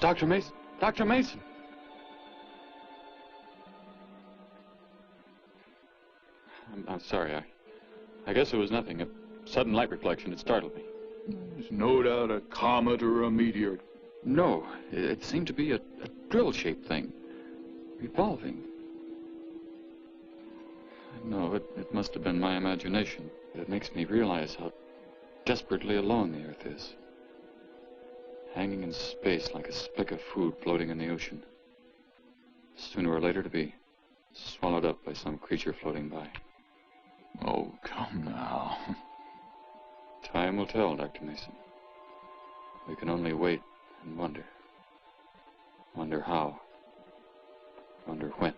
Dr. Mason! Dr. Mason! I'm sorry. I guess it was nothing. A sudden light reflection. It startled me. There's no doubt a comet or a meteor. No, it seemed to be a drill-shaped thing. Revolving. No, it must have been my imagination. It makes me realize how desperately alone the Earth is. Hanging in space like a speck of food floating in the ocean. Sooner or later to be swallowed up by some creature floating by. Oh, come now. Time will tell, Dr. Mason. We can only wait and wonder. Wonder how. Wonder when.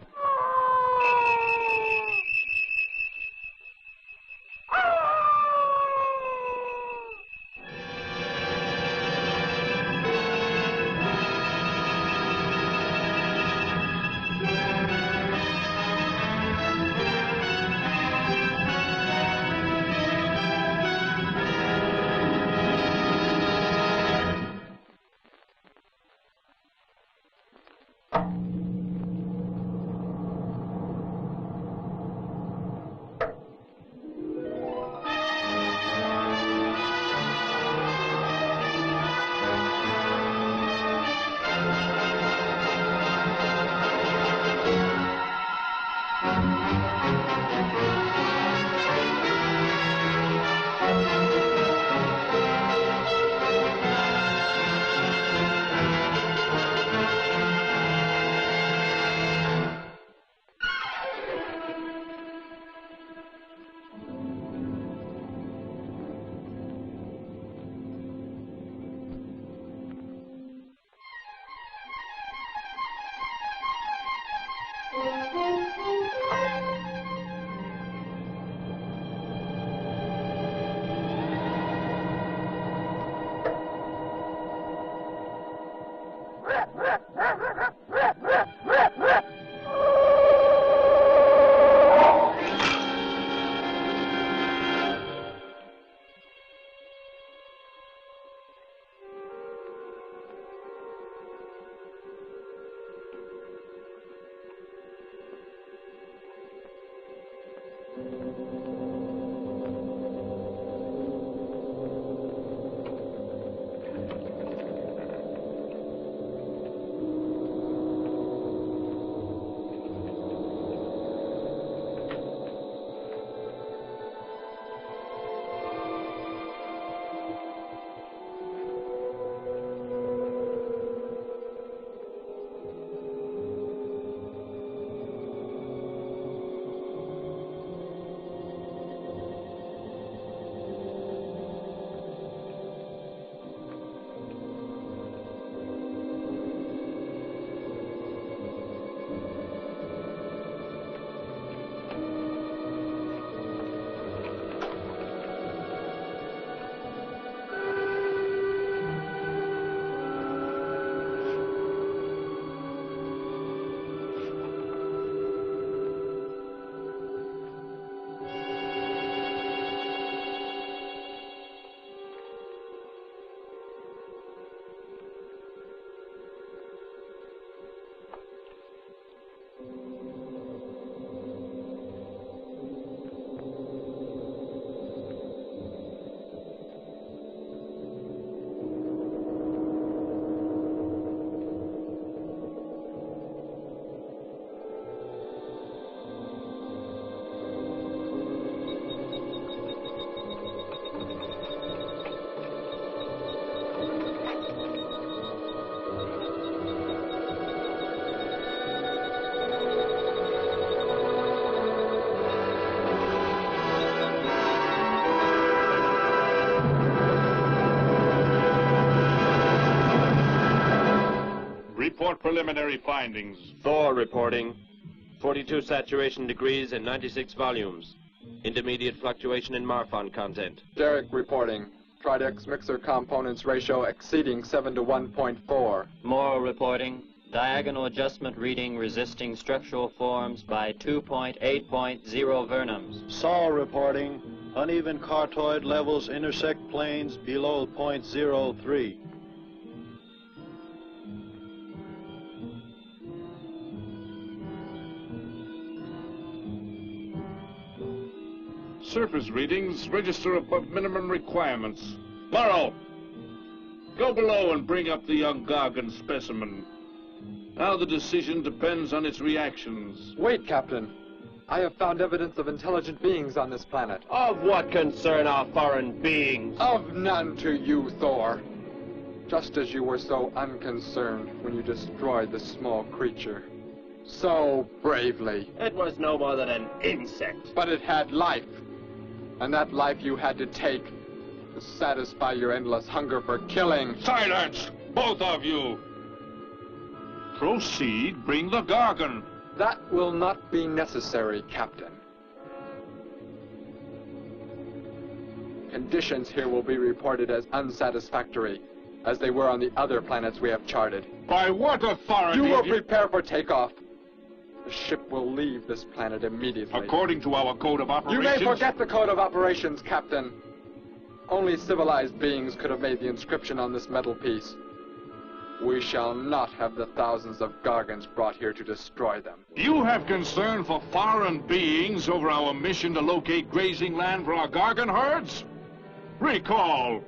Report preliminary findings. Thor reporting. 42 saturation degrees and 96 volumes. Intermediate fluctuation in Marfon content. Derek reporting. Tridex mixer components ratio exceeding 7 to 1.4. Morrow reporting. Diagonal adjustment reading resisting structural forms by 2.8.0 vernums. Saul reporting. Uneven cartoid levels intersect planes below 0.03. Surface readings register above minimum requirements. Morrow, go below and bring up the young Gargan specimen. Now the decision depends on its reactions. Wait, Captain. I have found evidence of intelligent beings on this planet. Of what concern are foreign beings? Of none to you, Thor. Just as you were so unconcerned when you destroyed the small creature. So bravely. It was no more than an insect. But it had life. And that life you had to take to satisfy your endless hunger for killing. Silence, both of you! Proceed, bring the Gargan. That will not be necessary, Captain. Conditions here will be reported as unsatisfactory, as they were on the other planets we have charted. By what authority? You will prepare for takeoff. The ship will leave this planet immediately. According to our code of operations... You may forget the code of operations, Captain. Only civilized beings could have made the inscription on this metal piece. We shall not have the thousands of Gargans brought here to destroy them. You have concern for foreign beings over our mission to locate grazing land for our Gargan herds? Recall,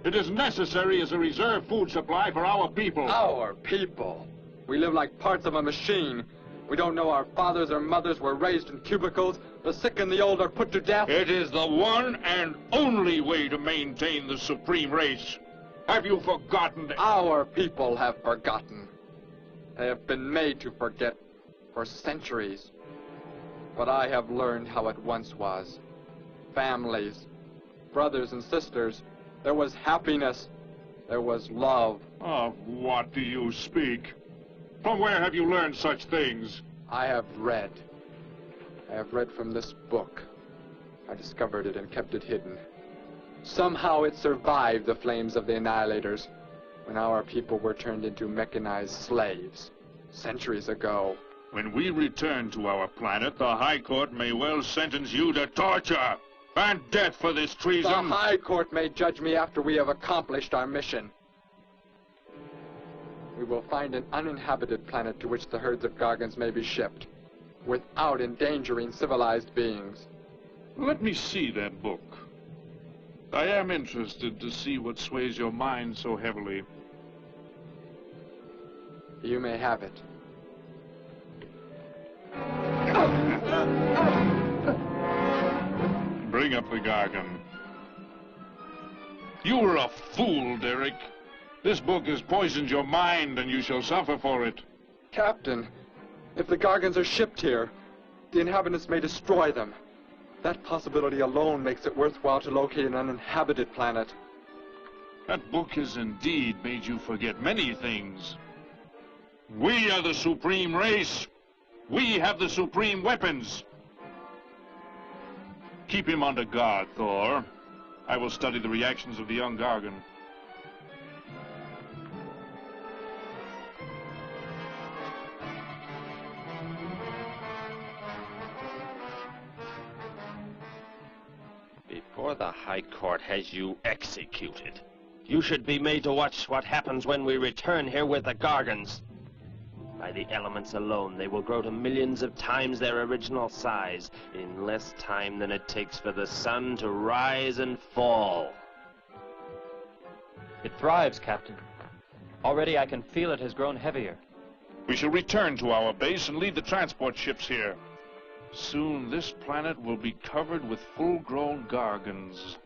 it is necessary as a reserve food supply for our people. Our people? We live like parts of a machine. We don't know our fathers or mothers were raised in cubicles. The sick and the old are put to death. It is the one and only way to maintain the supreme race. Have you forgotten? Our people have forgotten. They have been made to forget for centuries. But I have learned how it once was. Families, brothers and sisters. There was happiness. There was love. Of what do you speak? From where have you learned such things? I have read. I have read from this book. I discovered it and kept it hidden. Somehow it survived the flames of the Annihilators when our people were turned into mechanized slaves centuries ago. When we return to our planet, the High Court may well sentence you to torture and death for this treason. The High Court may judge me after we have accomplished our mission. We will find an uninhabited planet to which the herds of Gargans may be shipped, without endangering civilized beings. Let me see that book. I am interested to see what sways your mind so heavily. You may have it. Bring up the Gargan. You were a fool, Derek. This book has poisoned your mind, and you shall suffer for it. Captain, if the Gargans are shipped here, the inhabitants may destroy them. That possibility alone makes it worthwhile to locate an uninhabited planet. That book has indeed made you forget many things. We are the supreme race. We have the supreme weapons. Keep him under guard, Thor. I will study the reactions of the young Gargan. Before the High Court has you executed, you should be made to watch what happens when we return here with the Gargans. By the elements alone, they will grow to millions of times their original size in less time than it takes for the sun to rise and fall. It thrives, Captain. Already I can feel it has grown heavier. We shall return to our base and leave the transport ships here. Soon this planet will be covered with full-grown Gargans.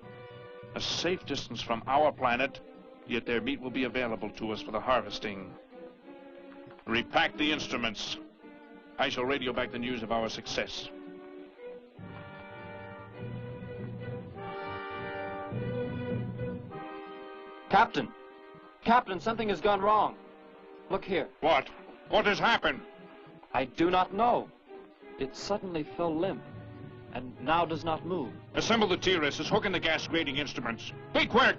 A safe distance from our planet, yet their meat will be available to us for the harvesting. Repack the instruments. I shall radio back the news of our success. Captain! Captain, something has gone wrong. Look here. What? What has happened? I do not know. It suddenly fell limp. and now does not move. Assemble the TRSs, hook in the gas grading instruments. Be quick!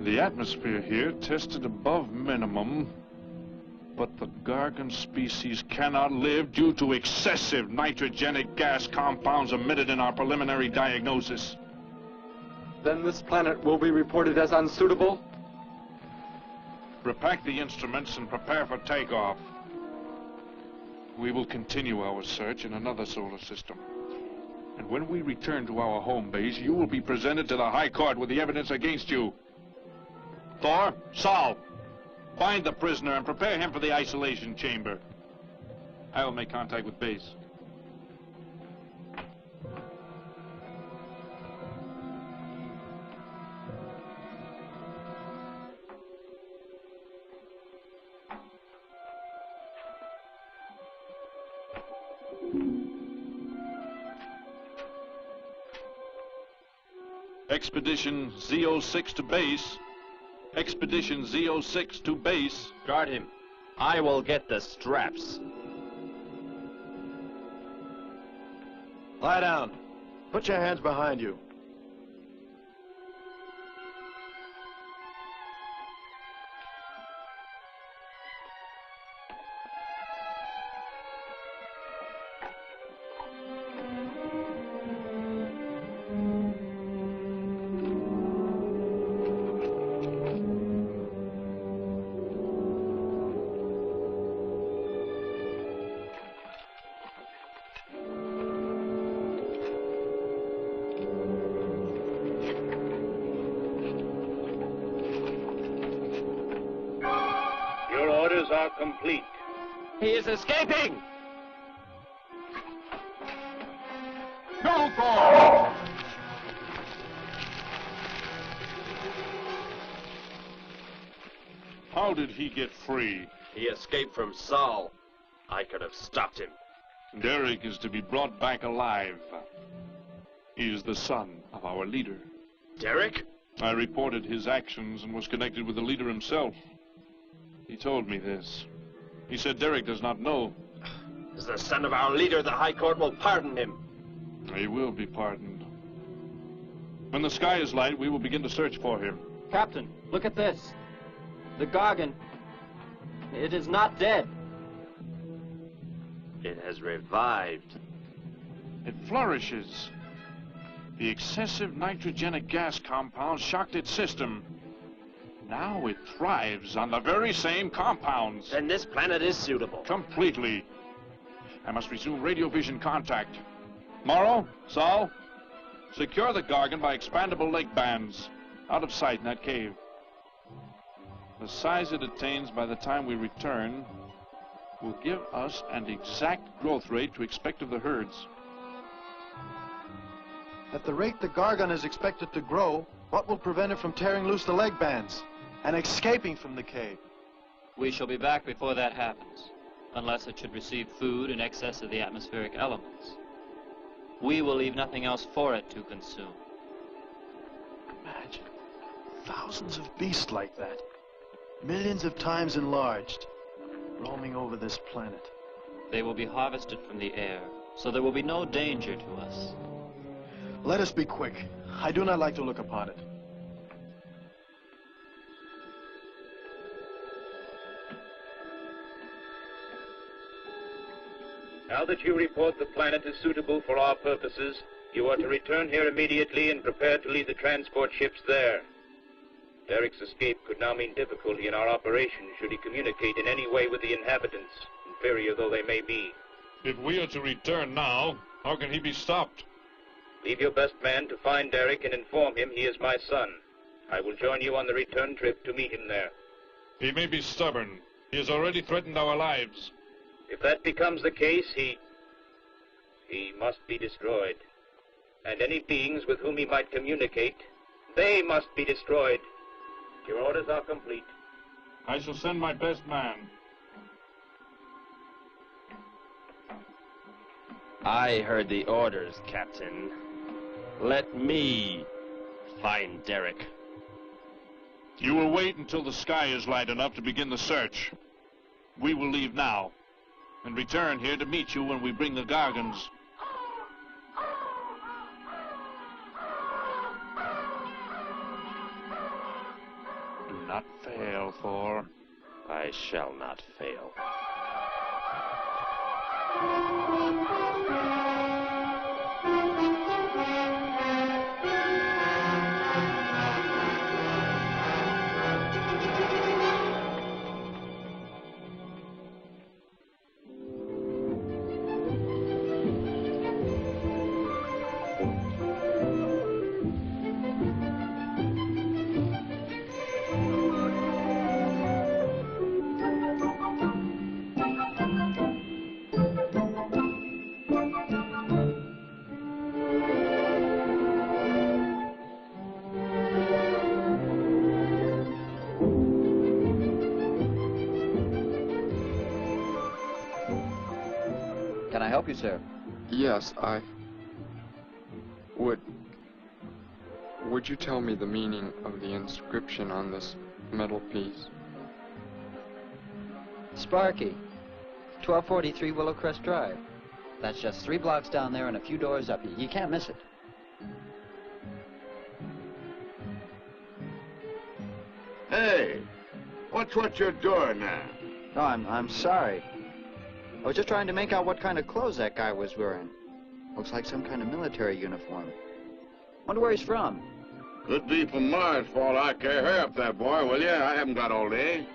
The atmosphere here tested above minimum, but the Gargan species cannot live due to excessive nitrogenic gas compounds emitted in our preliminary diagnosis. Then this planet will be reported as unsuitable? Repack the instruments and prepare for takeoff. We will continue our search in another solar system. And when we return to our home base, you will be presented to the High Court with the evidence against you. Thor, Saul, find the prisoner and prepare him for the isolation chamber. I will make contact with base. Expedition Z06 to base. Expedition Z06 to base. Guard him. I will get the straps. Lie down. Put your hands behind you. Are complete. He is escaping! Go, Thor! How did he get free? He escaped from Saul. I could have stopped him. Derek is to be brought back alive. He is the son of our leader. Derek? I reported his actions and was connected with the leader himself. He told me this. He said Derek does not know. As the son of our leader, the High Court will pardon him. He will be pardoned. When the sky is light, we will begin to search for him. Captain, look at this. The Gargan. It is not dead. It has revived. It flourishes. The excessive nitrogenic gas compounds shocked its system. Now it thrives on the very same compounds. Then this planet is suitable. Completely. I must resume radio vision contact. Morrow, Saul, secure the Gargan by expandable leg bands. Out of sight in that cave. The size it attains by the time we return will give us an exact growth rate to expect of the herds. At the rate the Gargan is expected to grow, what will prevent it from tearing loose the leg bands and escaping from the cave? We shall be back before that happens, unless it should receive food in excess of the atmospheric elements. We will leave nothing else for it to consume. Imagine thousands of beasts like that, millions of times enlarged, roaming over this planet. They will be harvested from the air, so there will be no danger to us. Let us be quick. I do not like to look upon it. Now that you report the planet is suitable for our purposes, you are to return here immediately and prepare to lead the transport ships there. Derek's escape could now mean difficulty in our operation should he communicate in any way with the inhabitants, inferior though they may be. If we are to return now, how can he be stopped? Leave your best man to find Derek and inform him he is my son. I will join you on the return trip to meet him there. He may be stubborn. He has already threatened our lives. If that becomes the case, he must be destroyed. And any beings with whom he might communicate, they must be destroyed. Your orders are complete. I shall send my best man. I heard the orders, Captain. Let me find Derek. You will wait until the sky is light enough to begin the search. We will leave now and return here to meet you when we bring the Gargans. Do not fail, Thor. I shall not fail. Can I help you, sir? Yes, Would you tell me the meaning of the inscription on this metal piece? Sparky, 1243 Willowcrest Drive. That's just 3 blocks down there and a few doors up. You can't miss it. Hey, what's what you're doing now? No, I'm sorry. I was just trying to make out what kind of clothes that guy was wearing. Looks like some kind of military uniform. Wonder where he's from. Could be from Mars for all I care. Hurry up there, boy, will you? I haven't got all day.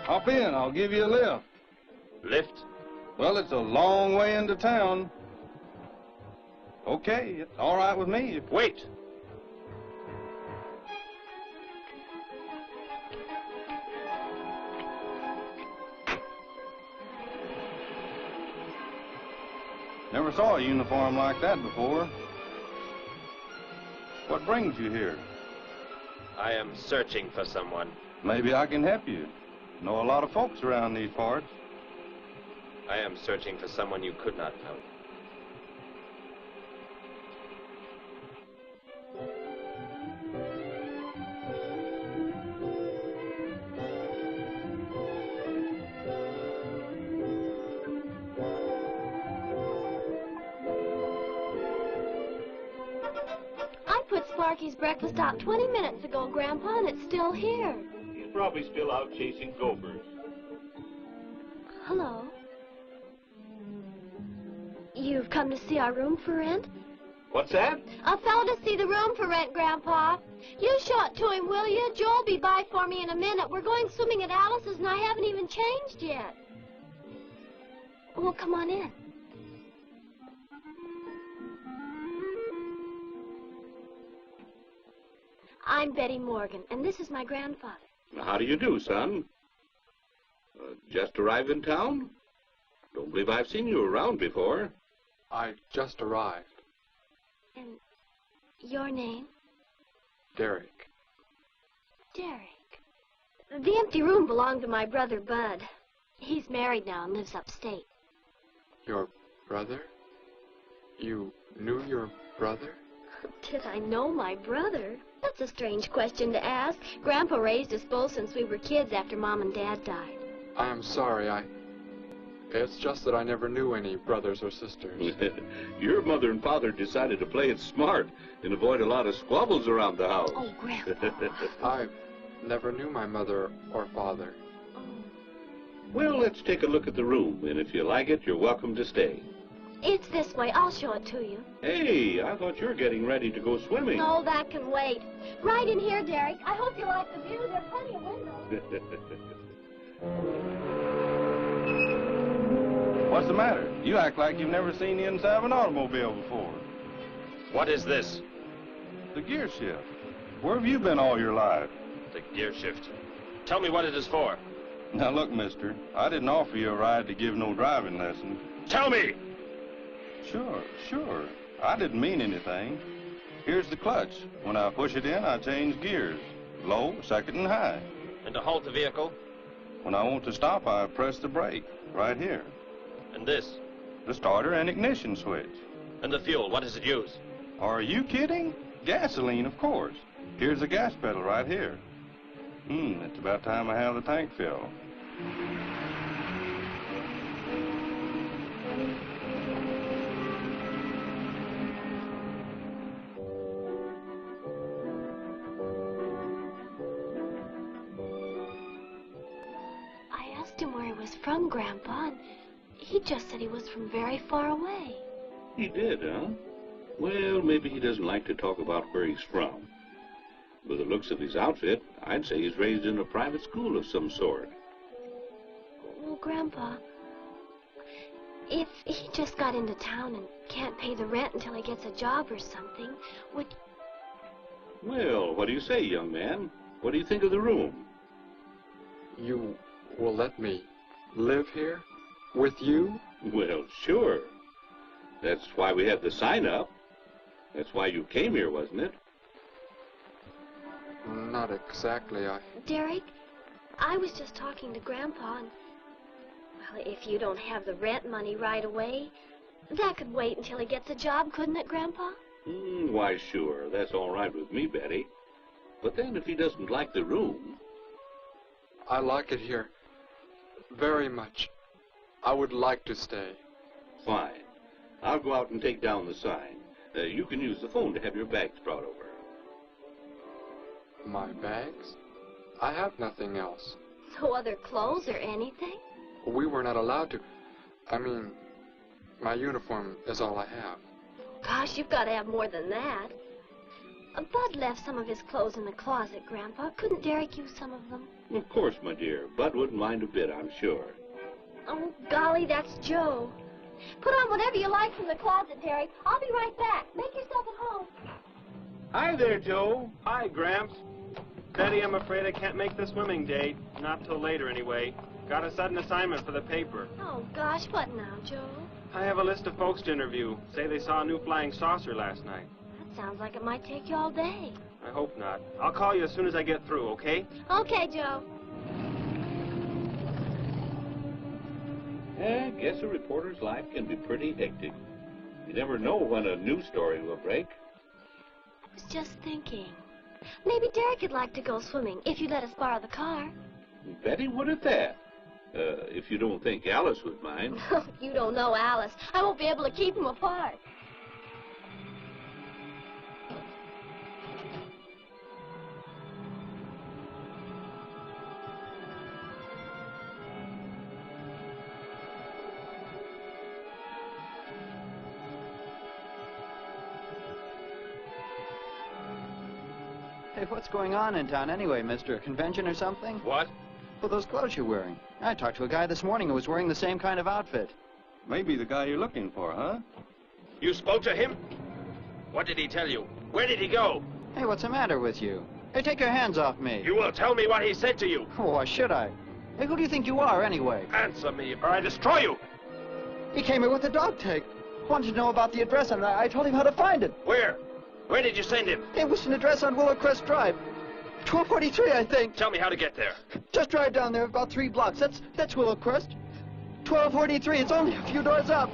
Hop in, I'll give you a lift. Lift? Well, it's a long way into town. Okay, it's all right with me. Wait! Never saw a uniform like that before. What brings you here? I am searching for someone. Maybe I can help you. Know a lot of folks around these parts. I am searching for someone you could not know. I put Sparky's breakfast out 20 minutes ago, Grandpa, and it's still here. He's probably still out chasing gophers. Hello. You've come to see our room for rent? What's that? A fellow to see the room for rent, Grandpa. You show it to him, will you? Joe'll be by for me in a minute. We're going swimming at Alice's, and I haven't even changed yet. Well, come on in. I'm Betty Morgan, and this is my grandfather. How do you do, son? Just arrived in town? Don't believe I've seen you around before. I just arrived. And your name? Derek. Derek. The empty room belonged to my brother, Bud. He's married now and lives upstate. Your brother? You knew your brother? Did I know my brother? That's a strange question to ask. Grandpa raised us both since we were kids after Mom and Dad died. I am sorry, It's just that I never knew any brothers or sisters. Your mother and father decided to play it smart and avoid a lot of squabbles around the house. Oh, Grandpa. I never knew my mother or father. Well, let's take a look at the room, and if you like it, you're welcome to stay. It's this way. I'll show it to you. Hey, I thought you were getting ready to go swimming. No, that can wait. Right in here, Derek. I hope you like the view. There are plenty of windows. What's the matter? You act like you've never seen the inside of an automobile before. What is this? The gear shift. Where have you been all your life? The gear shift. Tell me what it is for. Now look, mister, I didn't offer you a ride to give no driving lesson. Tell me! Sure. I didn't mean anything. Here's the clutch. When I push it in, I change gears. Low, second, and high. And to halt the vehicle? When I want to stop, I press the brake, right here. And this? The starter and ignition switch. And the fuel, what does it use? Are you kidding? Gasoline, of course. Here's the gas pedal right here. It's about time I have the tank filled. I asked him where he was from, Grandpa, and he just said he was from very far away. He did, huh? Well, maybe he doesn't like to talk about where he's from. With the looks of his outfit, I'd say he's raised in a private school of some sort. Well, Grandpa, if he just got into town and can't pay the rent until he gets a job or something, would... Well, what do you say, young man? What do you think of the room? You will let me live here? With you? Well, sure. That's why we had the sign up. That's why you came here, wasn't it? Not exactly, Derek, I was just talking to Grandpa, and... Well, if you don't have the rent money right away, that could wait until he gets a job, couldn't it, Grandpa? Why, sure. That's all right with me, Betty. But then if he doesn't like the room... I like it here. Very much. I would like to stay. Fine. I'll go out and take down the sign. You can use the phone to have your bags brought over. My bags? I have nothing else. No other clothes or anything? We were not allowed to. I mean, my uniform is all I have. Gosh, you've got to have more than that. Bud left some of his clothes in the closet, Grandpa. Couldn't Derek use some of them? Of course, my dear. Bud wouldn't mind a bit, I'm sure. Oh, golly, that's Joe. Put on whatever you like from the closet, Derek. I'll be right back. Make yourself at home. Hi there, Joe. Hi, Gramps. Betty, I'm afraid I can't make the swimming date. Not till later, anyway. Got a sudden assignment for the paper. Oh, gosh, what now, Joe? I have a list of folks to interview. Say they saw a new flying saucer last night. That sounds like it might take you all day. I hope not. I'll call you as soon as I get through, okay? Okay, Joe. I guess a reporter's life can be pretty hectic. You never know when a news story will break. I was just thinking. Maybe Derek would like to go swimming, if you'd let us borrow the car. Betty, what at that? If you don't think Alice would mind. You don't know Alice. I won't be able to keep them apart. Hey, what's going on in town anyway, mister? A convention or something? What? Well, those clothes you're wearing. I talked to a guy this morning who was wearing the same kind of outfit. Maybe the guy you're looking for, huh? You spoke to him? What did he tell you? Where did he go? Hey, what's the matter with you? Hey, take your hands off me. You will tell me what he said to you. Oh, why should I? Hey, who do you think you are, anyway? Answer me, or I destroy you. He came here with a dog tag. Wanted to know about the address, and I told him how to find it. Where? Where did you send him? It was an address on Willow Crest Drive. 1243, I think. Tell me how to get there. Just drive down there about 3 blocks. That's Willow Crest. 1243. It's only a few doors up.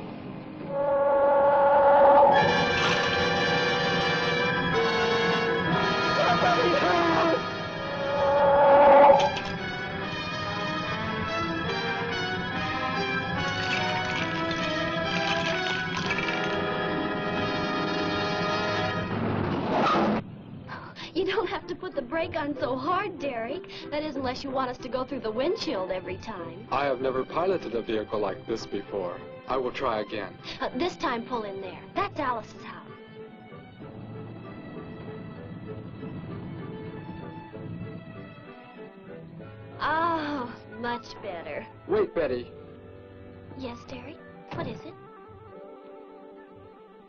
You don't have to put the brake on so hard, Derek. That is, unless you want us to go through the windshield every time. I have never piloted a vehicle like this before. I will try again. This time, pull in there. That's Alice's house. Oh, much better. Wait, Betty. Yes, Derek? What is it?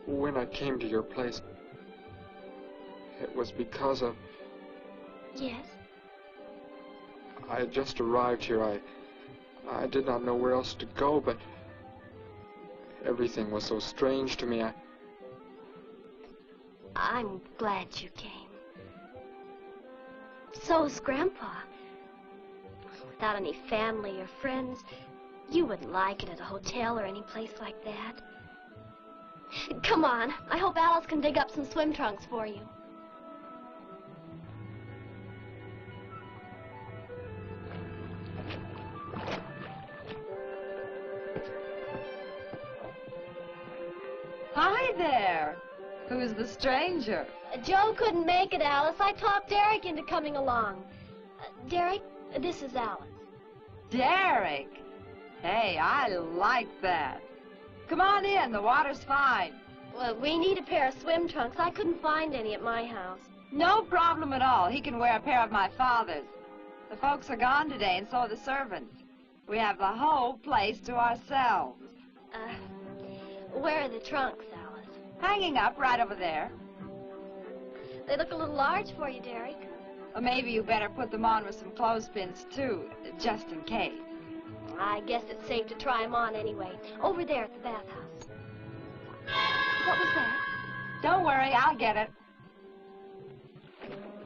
When I came to your place, it was because of... Yes? I had just arrived here. I did not know where else to go, but Everything was so strange to me. I'm glad you came. So's Grandpa. Without any family or friends, you wouldn't like it at a hotel or any place like that. Come on. I hope Alice can dig up some swim trunks for you. Hi there. Who's the stranger? Joe couldn't make it, Alice. I talked Derek into coming along. Derek, this is Alice. Derek. Hey, I like that. Come on in, the water's fine. Well, we need a pair of swim trunks. I couldn't find any at my house. No problem at all. He can wear a pair of my father's. The folks are gone today, and so are the servants. We have the whole place to ourselves. Where are the trunks, Alice? Hanging up right over there. They look a little large for you, Derek. Or maybe you better put them on with some clothespins, too, just in case. I guess it's safe to try them on anyway. Over there at the bathhouse. What was that? Don't worry, I'll get it.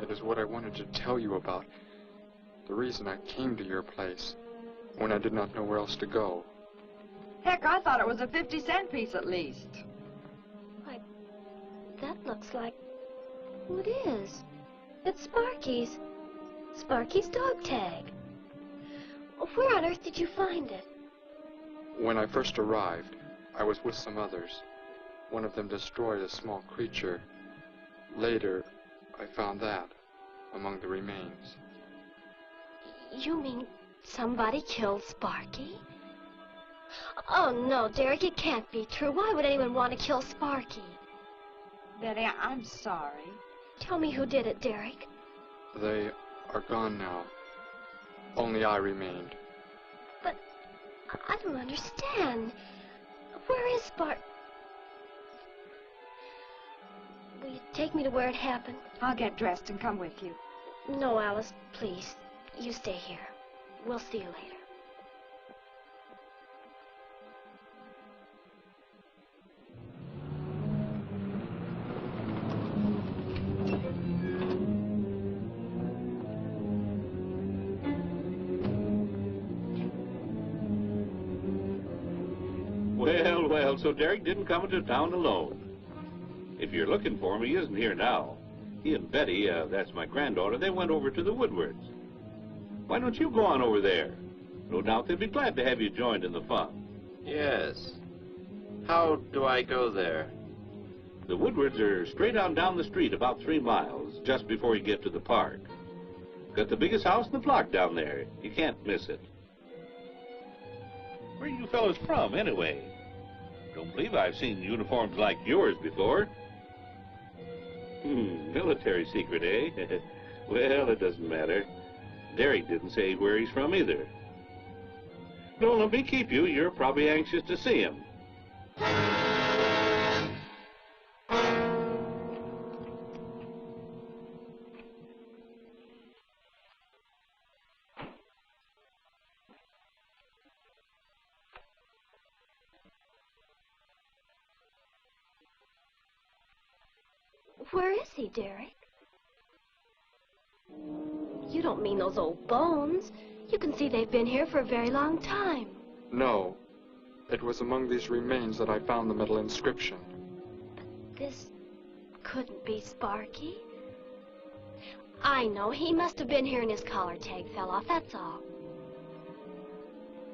It is what I wanted to tell you about. The reason I came to your place when I did not know where else to go. Heck, I thought it was a 50-cent piece at least. Why, that looks like... What is? It's Sparky's. Sparky's dog tag. Where on earth did you find it? When I first arrived, I was with some others. One of them destroyed a small creature. Later, I found that among the remains. You mean somebody killed Sparky? Oh, no, Derek, it can't be true. Why would anyone want to kill Sparky? Betty, I'm sorry. Tell me who did it, Derek. They are gone now. Only I remained. But I don't understand. Where is Sparky? Will you take me to where it happened? I'll get dressed and come with you. No, Alice, please. You stay here. We'll see you later. Well, so Derek didn't come into town alone. If you're looking for him, he isn't here now. He and Betty, that's my granddaughter, they went over to the Woodwards. Why don't you go on over there? No doubt they'd be glad to have you joined in the fun. Yes. How do I go there? The Woodwards are straight on down the street about 3 miles, just before you get to the park. Got the biggest house in the block down there. You can't miss it. Where are you fellas from, anyway? Don't believe I've seen uniforms like yours before. Military secret, eh? Well, it doesn't matter. Derek didn't say where he's from either. Don't let me keep you. You're probably anxious to see him. Where is he, Derek? You don't mean those old bones. You can see they've been here for a very long time. No. It was among these remains that I found the metal inscription. But this couldn't be Sparky. I know. He must have been here and his collar tag fell off, that's all.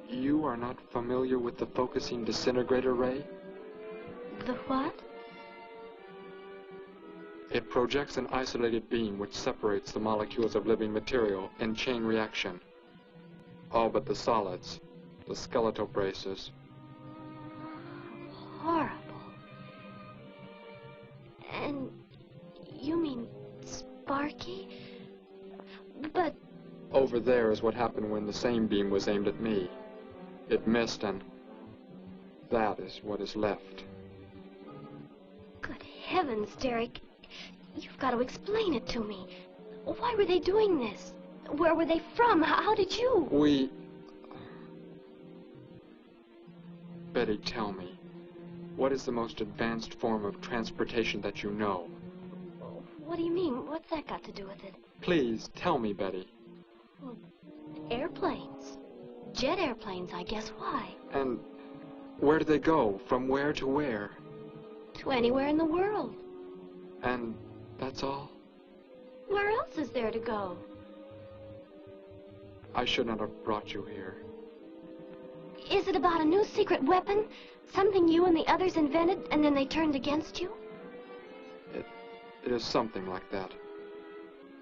You are not familiar with the focusing disintegrator ray? The what? It projects an isolated beam which separates the molecules of living material in chain reaction. All but the solids, the skeletal braces. Horrible. And you mean Sparky? But... Over there is what happened when the same beam was aimed at me. It missed, and that is what is left. Good heavens, Derek. You've got to explain it to me. Why were they doing this? Where were they from? How did you? Betty, tell me. What is the most advanced form of transportation that you know? What do you mean? What's that got to do with it? Please, tell me, Betty. Well, airplanes. Jet airplanes, I guess. Why? And where do they go? From where to where? To anywhere in the world. And that's all? Where else is there to go? I should not have brought you here. Is it about a new secret weapon? Something you and the others invented and then they turned against you? It is something like that.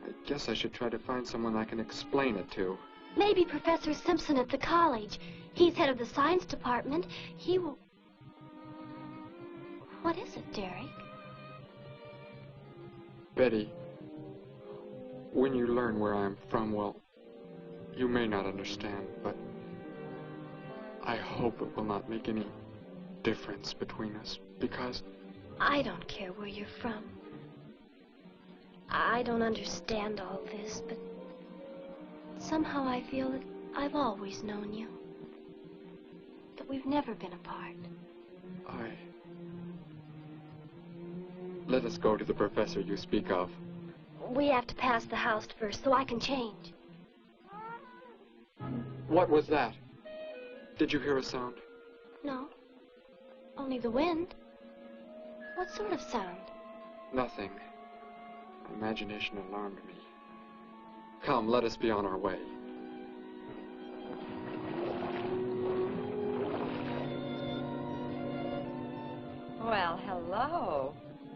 I guess I should try to find someone I can explain it to. Maybe Professor Simpson at the college. He's head of the science department. He will... What is it, Derek? Betty, when you learn where I'm from, well, you may not understand, but I hope it will not make any difference between us, because... I don't care where you're from. I don't understand all this, but somehow I feel that I've always known you. That we've never been apart. Let us go to the professor you speak of. We have to pass the house first, so I can change. What was that? Did you hear a sound? No. Only the wind. What sort of sound? Nothing. My imagination alarmed me. Come, let us be on our way. Well, hello.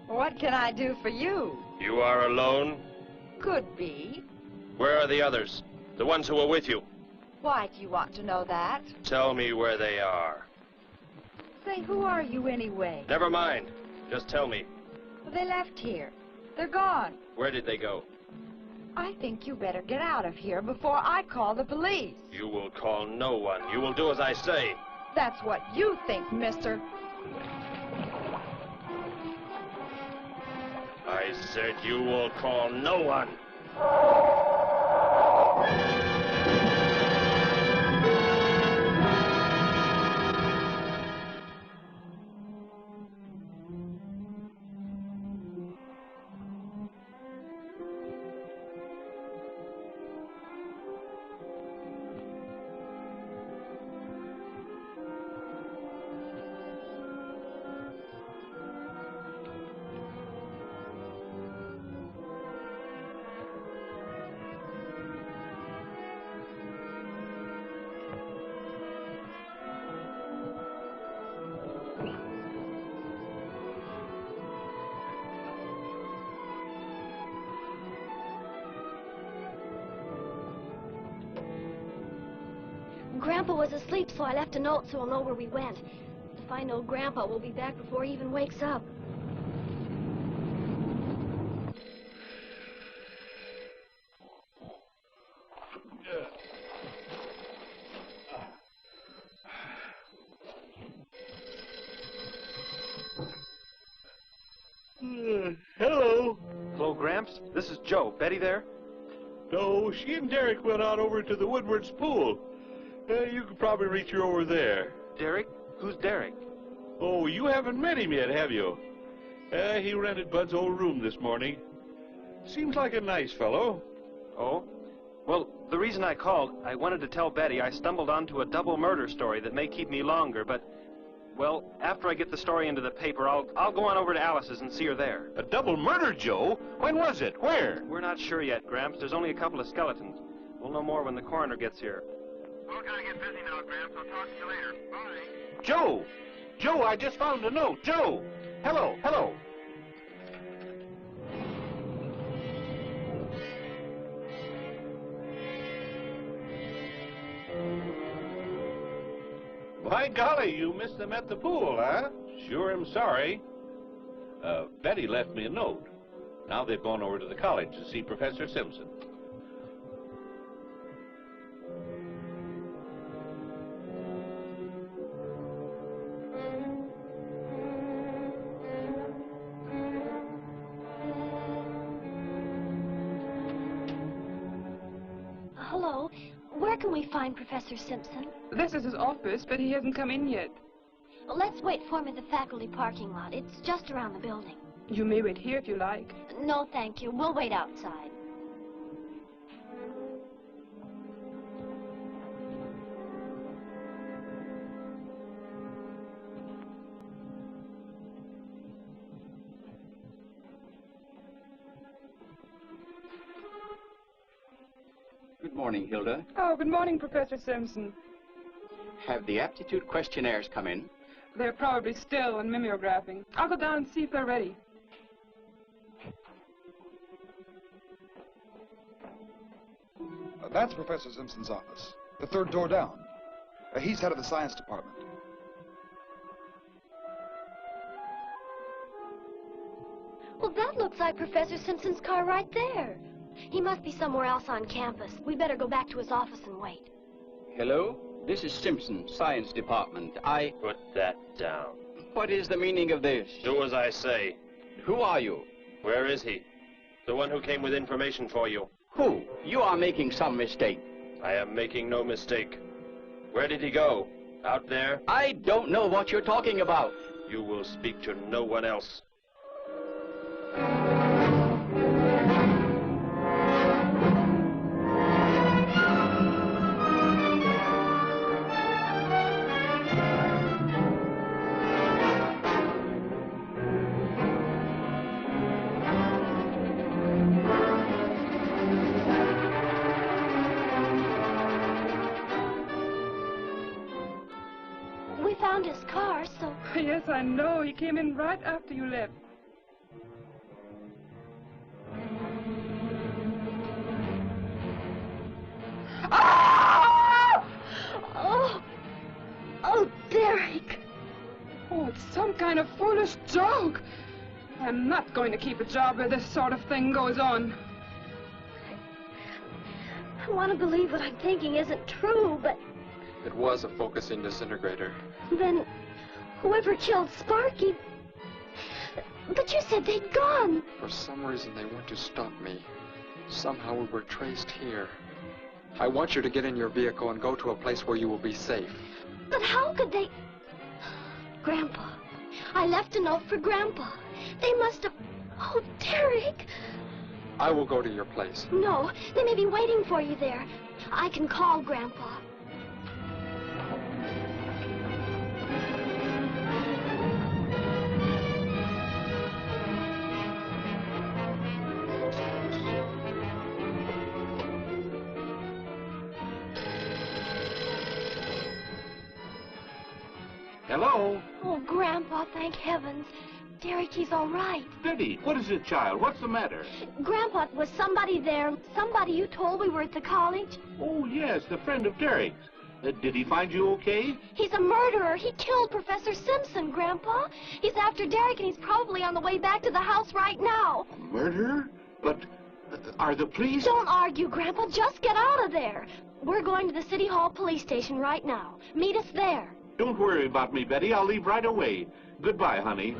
What can I do for you? You are alone? Could be. Where are the others? The ones who were with you? Why do you want to know that? Tell me where they are. Say, who are you anyway? Never mind. Just tell me. Well, they left here. They're gone. Where did they go? I think you better get out of here before I call the police. You will call no one. You will do as I say. That's what you think, mister. I said you will call no one. Grandpa was asleep, so I left a note so he'll know where we went. If I know Grandpa, we'll be back before he even wakes up. Hello. Hello, Gramps. This is Joe. Betty there? No, she and Derek went out over to the Woodward's pool. You could probably reach her over there. Derek? Who's Derek? Oh, you haven't met him yet, have you? He rented Bud's old room this morning. Seems like a nice fellow. Oh? Well, the reason I called, I wanted to tell Betty I stumbled onto a double murder story that may keep me longer, but, well, after I get the story into the paper, I'll go on over to Alice's and see her there. A double murder, Joe? When was it? Where? We're not sure yet, Gramps. There's only a couple of skeletons. We'll know more when the coroner gets here. Well, gotta get busy now, Gramps. I'll talk to you later. Bye. Joe! Joe, I just found a note. Joe! Hello, hello. By golly, you missed them at the pool, huh? Sure am sorry. Betty left me a note. Now they've gone over to the college to see Professor Simpson. Hello. Where can we find Professor Simpson? This is his office, but he hasn't come in yet. Let's wait for him at the faculty parking lot. It's just around the building. You may wait here if you like. No, thank you. We'll wait outside. Good morning, Hilda. Oh, good morning, Professor Simpson. Have the aptitude questionnaires come in? They're probably still in mimeographing. I'll go down and see if they're ready. That's Professor Simpson's office. The third door down. He's head of the science department. Well, that looks like Professor Simpson's car right there. He must be somewhere else on campus. We better go back to his office and wait. Hello? This is Simpson, science department. Put that down. What is the meaning of this? Do as I say. Who are you? Where is he? The one who came with information for you. Who? You are making some mistake. I am making no mistake. Where did he go? Out there? I don't know what you're talking about. You will speak to no one else. We found his car, so... Yes, I know. He came in right after you left. Ah! Oh, Derek. Oh, it's some kind of foolish joke. I'm not going to keep a job where this sort of thing goes on. I want to believe what I'm thinking isn't true, but It was a focusing disintegrator. then whoever killed Sparky... But you said they'd gone. For some reason, they want to stop me. Somehow we were traced here. I want you to get in your vehicle and go to a place where you will be safe. But how could they... Grandpa. I left a note for Grandpa. They must have... Oh, Derek. I will go to your place. No, they may be waiting for you there. I can call Grandpa. Hello? Oh, Grandpa, thank heavens. Derek, he's all right. Betty, what is it, child? What's the matter? Grandpa, was somebody there? Somebody you told we were at the college? Oh, yes, the friend of Derek's. Did he find you okay? He's a murderer. He killed Professor Simpson, Grandpa. He's after Derek, and he's probably on the way back to the house right now. Murderer? But are the police... Don't argue, Grandpa. Just get out of there. We're going to the City Hall police station right now. Meet us there. Don't worry about me, Betty. I'll leave right away. Goodbye, honey.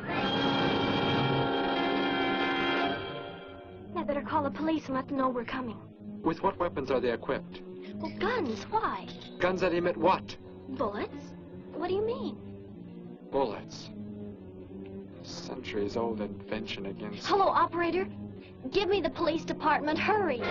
I better call the police and let them know we're coming. With what weapons are they equipped? Well, guns. Why? Guns that emit what? Bullets? What do you mean? Bullets. Centuries-old invention against... Hello, operator. Give me the police department. Hurry.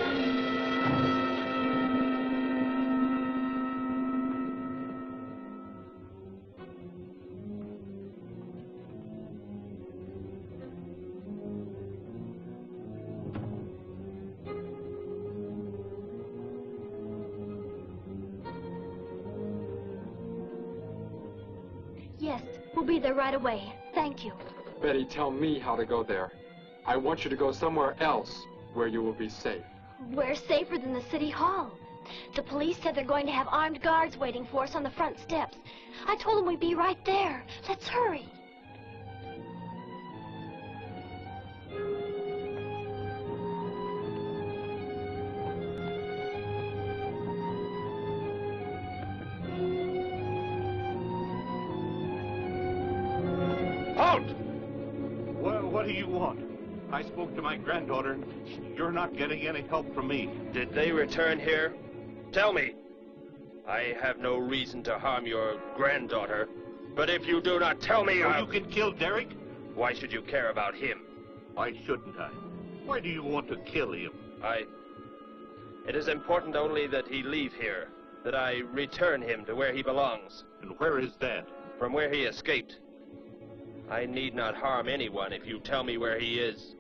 Yes, we'll be there right away. Thank you. Betty, tell me how to go there. I want you to go somewhere else where you will be safe. We're safer than the City Hall. The police said they're going to have armed guards waiting for us on the front steps. I told them we'd be right there. Let's hurry. Halt! Well, what do you want? I spoke to my granddaughter. You're not getting any help from me. Did they return here? Tell me. I have no reason to harm your granddaughter. But if you do not tell me, So you can kill Derek? Why should you care about him? Why shouldn't I? Why do you want to kill him? It is important only that he leave here, that I return him to where he belongs. And where is that? From where he escaped. I need not harm anyone if you tell me where he is.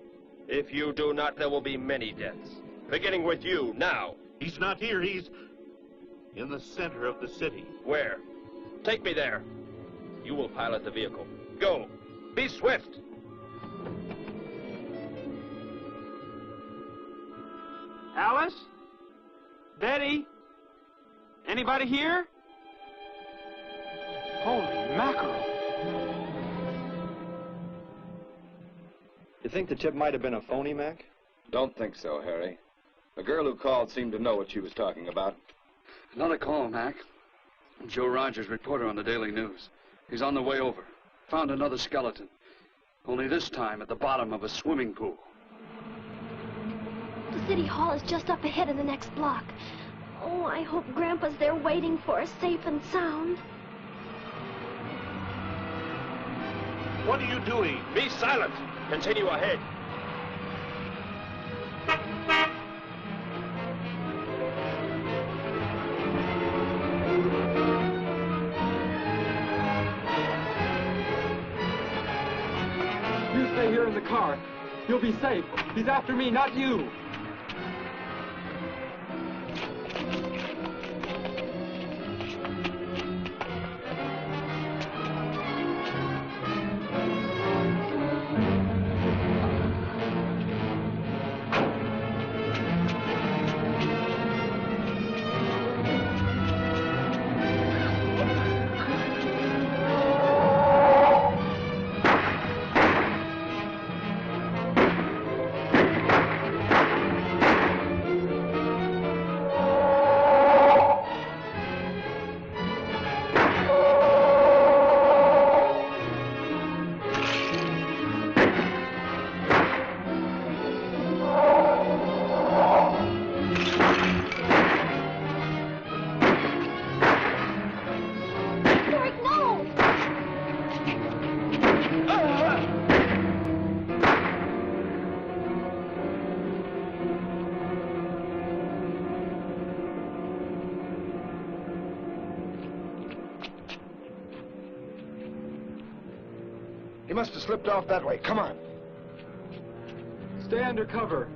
If you do not, there will be many deaths. Beginning with you, now. He's not here, he's in the center of the city. Where? Take me there. You will pilot the vehicle. Go. Be swift. Alice? Betty? Anybody here? Holy mackerel. You think the tip might have been a phony, Mac? Don't think so, Harry. The girl who called seemed to know what she was talking about. Another call, Mac. Joe Rogers, reporter on the Daily News. He's on the way over. Found another skeleton. Only this time at the bottom of a swimming pool. The city hall is just up ahead in the next block. Oh, I hope Grandpa's there waiting for us safe and sound. What are you doing? Be silent. Continue ahead. You stay here in the car. You'll be safe. He's after me, not you. He must have slipped off that way. Come on. Stay under cover.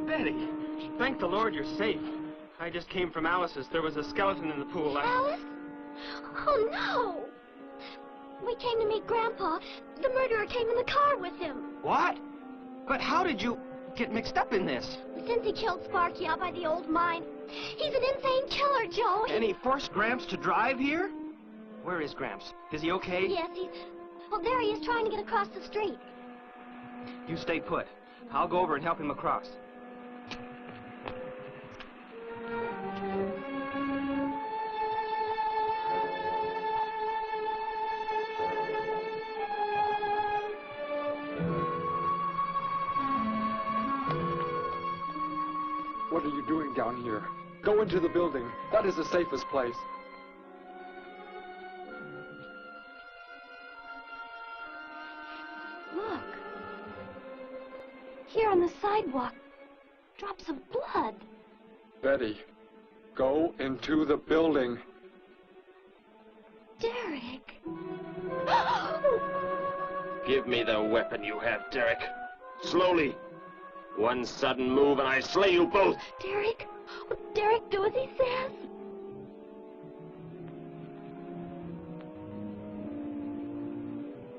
Betty, thank the Lord you're safe. I just came from Alice's. There was a skeleton in the pool. Alice? Oh, no! We came to meet Grandpa. The murderer came in the car with him. What? But how did you get mixed up in this? Since he killed Sparky out by the old mine. He's an insane killer, Joe. And he forced Gramps to drive here? Where is Gramps? Is he okay? Yes, he's... Well, there he is trying to get across the street. You stay put. I'll go over and help him across. What are you doing down here? Go into the building. That is the safest place. Look. Here on the sidewalk. Drops of blood. Betty, go into the building. Derek. Give me the weapon you have, Derek. Slowly. One sudden move and I slay you both. Derek? Will Derek do as he says?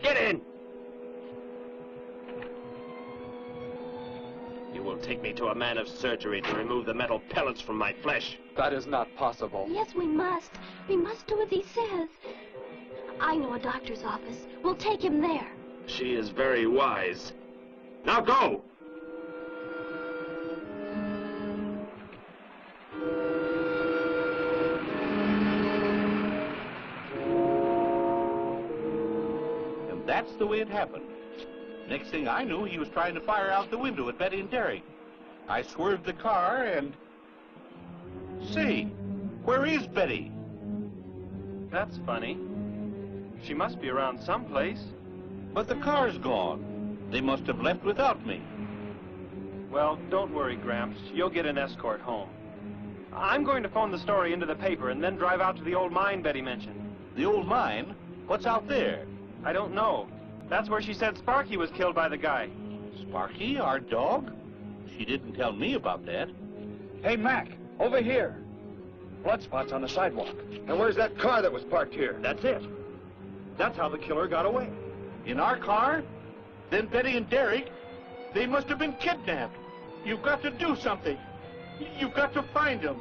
Get in! You will take me to a man of surgery to remove the metal pellets from my flesh. That is not possible. Yes, we must. We must do as he says. I know a doctor's office. We'll take him there. She is very wise. Now go! And that's the way it happened. Next thing I knew, he was trying to fire out the window at Betty and Derek. I swerved the car and... Say, where is Betty? That's funny. She must be around someplace. But the car's gone. They must have left without me. Well, don't worry, Gramps. You'll get an escort home. I'm going to phone the story into the paper and then drive out to the old mine Betty mentioned. The old mine? What's out there? I don't know. That's where she said Sparky was killed by the guy. Sparky, our dog? She didn't tell me about that. Hey, Mac, over here. Blood spots on the sidewalk. And where's that car that was parked here? That's it. That's how the killer got away. In our car? Then Betty and Derek, they must have been kidnapped. You've got to do something. You've got to find them.